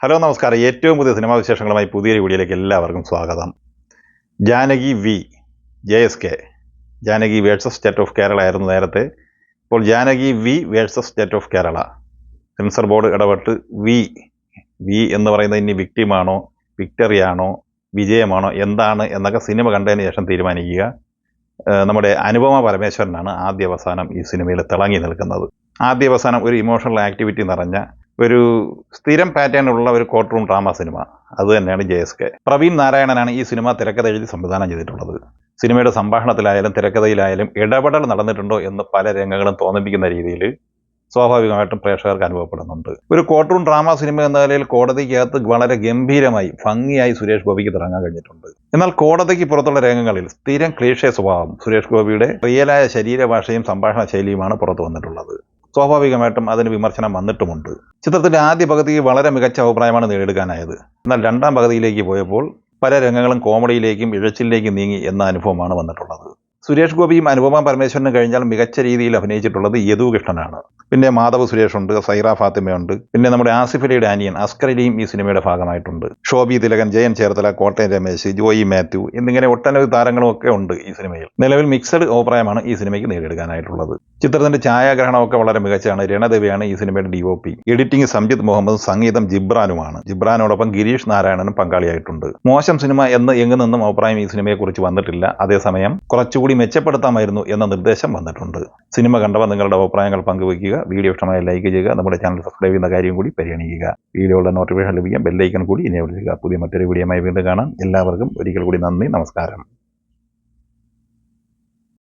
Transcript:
Hello നമസ്കാരം. ഏറ്റവും പുതിയ സിനിമാ വിശേഷങ്ങളുമായി പുതിയൊരു വീഡിയോയിലേക്ക് എല്ലാവർക്കും സ്വാഗതം. Janaki V JSK, Janaki versus state of Kerala ആയിരുന്നു നേരത്തെ. ഇപ്പോൾ Janaki V versus state of Kerala. Censor board ഇടപെട്ട് വി എന്ന് പറയുന്നത് ഇനി വിക്ടിമാണോ, വിക്ടറിയാണോ, വിജയമാണോ, എന്താണ് എന്നൊക്കെ സിനിമ കണ്ടതിന് ശേഷം തീരുമാനിക്കുക. നമ്മുടെ അനുപമ പരമേശ്വരനാണ് ആദ്യാവസാനം ഈ സിനിമയിൽ തിളങ്ങി നിൽക്കുന്നത്. ആദ്യാവസാനം ഒരു ഇമോഷണൽ ആക്ടിവിറ്റി നിറഞ്ഞ ഒരു സ്ഥിരം പാറ്റേണുള്ള ഒരു കോർട്ട് റൂം ഡ്രാമ സിനിമ. അത് തന്നെയാണ് JSK. പ്രവീൺ നാരായണനാണ് ഈ സിനിമ തിരക്കഥ എഴുതി സംവിധാനം ചെയ്തിട്ടുള്ളത്. സിനിമയുടെ സംഭാഷണത്തിലായാലും തിരക്കഥയിലായാലും ഇടപെടൽ നടന്നിട്ടുണ്ടോ എന്ന് പല രംഗങ്ങളും തോന്നിപ്പിക്കുന്ന രീതിയിൽ സ്വാഭാവികമായിട്ടും പ്രേക്ഷകർക്ക് അനുഭവപ്പെടുന്നുണ്ട്. ഒരു കോർട്ട് റൂം ഡ്രാമ സിനിമ എന്ന നിലയിൽ കോടതിക്കകത്ത് വളരെ ഗംഭീരമായി ഭംഗിയായി സുരേഷ് ഗോപിക്ക് തിളങ്ങാൻ കഴിഞ്ഞിട്ടുണ്ട്. എന്നാൽ കോടതിക്ക് പുറത്തുള്ള രംഗങ്ങളിൽ സ്ഥിരം ക്ലീഷേ സ്വഭാവം, സുരേഷ് ഗോപിയുടെ റിയലായ ശരീരഭാഷയും സംഭാഷണ ശൈലിയുമാണ് പുറത്തു വന്നിട്ടുള്ളത്. സ്വാഭാവികമായിട്ടും അതിന് വിമർശനം വന്നിട്ടുമുണ്ട്. ചിത്രത്തിന്റെ ആദ്യ പകുതിക്ക് വളരെ മികച്ച അഭിപ്രായമാണ് നേടിയെടുക്കാനായത്. എന്നാൽ രണ്ടാം പകുതിയിലേക്ക് പോയപ്പോൾ പല രംഗങ്ങളും കോമഡിയിലേക്കും ഇഴച്ചിലേക്കും നീങ്ങി എന്ന അനുഭവമാണ് വന്നിട്ടുള്ളത്. സുരേഷ് ഗോപിയും അനുപമ പരമേശ്വരനും കഴിഞ്ഞാൽ മികച്ച രീതിയിൽ അഭിനയിച്ചിട്ടുള്ളത് യദു കൃഷ്ണനാണ്. പിന്നെ മാധവ് സുരേഷ് ഉണ്ട്, സൈറ ഫാത്തിമയുണ്ട്, പിന്നെ നമ്മുടെ ആസിഫ് അലിയുടെ അനിയൻ അസ്കർ അലിയും ഈ സിനിമയുടെ ഭാഗമായിട്ടുണ്ട്. ശോഭി തിലകൻ, ജയൻ ചേർത്തല, കോട്ടയം രമേശ്, ജോയി മാത്യു എന്നിങ്ങനെ ഒട്ടനവധി താരങ്ങളും ഒക്കെ ഉണ്ട് ഈ സിനിമയിൽ. നിലവിൽ മിക്സഡ് അഭിപ്രായമാണ് ഈ സിനിമയ്ക്ക് നേടിയെടുക്കാനായിട്ടുള്ളത്. ചിത്രത്തിന്റെ ഛായാഗ്രഹണമൊക്കെ വളരെ മികച്ചാണ്. രണദേവിയാണ് ഈ സിനിമയുടെ DOP. എഡിറ്റിംഗ് സംജിത് മുഹമ്മദും, സംഗീതം ജിബ്രാനുമാണ്. ജിബ്രാനോടൊപ്പം ഗിരീഷ് നാരായണനും പങ്കാളിയായിട്ടുണ്ട്. മോശം സിനിമ എന്ന് എങ്ങു നിന്നും അഭിപ്രായം ഈ സിനിമയെക്കുറിച്ച് വന്നിട്ടില്ല. അതേസമയം കുറച്ചുകൂടി മെച്ചപ്പെടുത്താമായിരുന്നു എന്ന നിർദ്ദേശം വന്നിട്ടുണ്ട്. സിനിമ കണ്ടവർ നിങ്ങളുടെ അഭിപ്രായങ്ങൾ പങ്കുവയ്ക്കുക. വീഡിയോ ഇഷ്ടമായി ലൈക്ക് ചെയ്യുക. നമ്മുടെ ചാനൽ സബ്സ്ക്രൈബ് ചെയ്യുന്ന കാര്യം കൂടി പരിഗണിക്കുക. വീഡിയോയുടെ നോട്ടിഫിക്കേഷൻ ലഭിക്കാൻ ബെല്ലൈക്കൺ കൂടി എനേബിൾ ചെയ്യുക. പുതിയ മറ്റൊരു വീഡിയോയുമായി വീണ്ടും കാണാം. എല്ലാവർക്കും ഒരിക്കൽ കൂടി നന്ദി, നമസ്കാരം.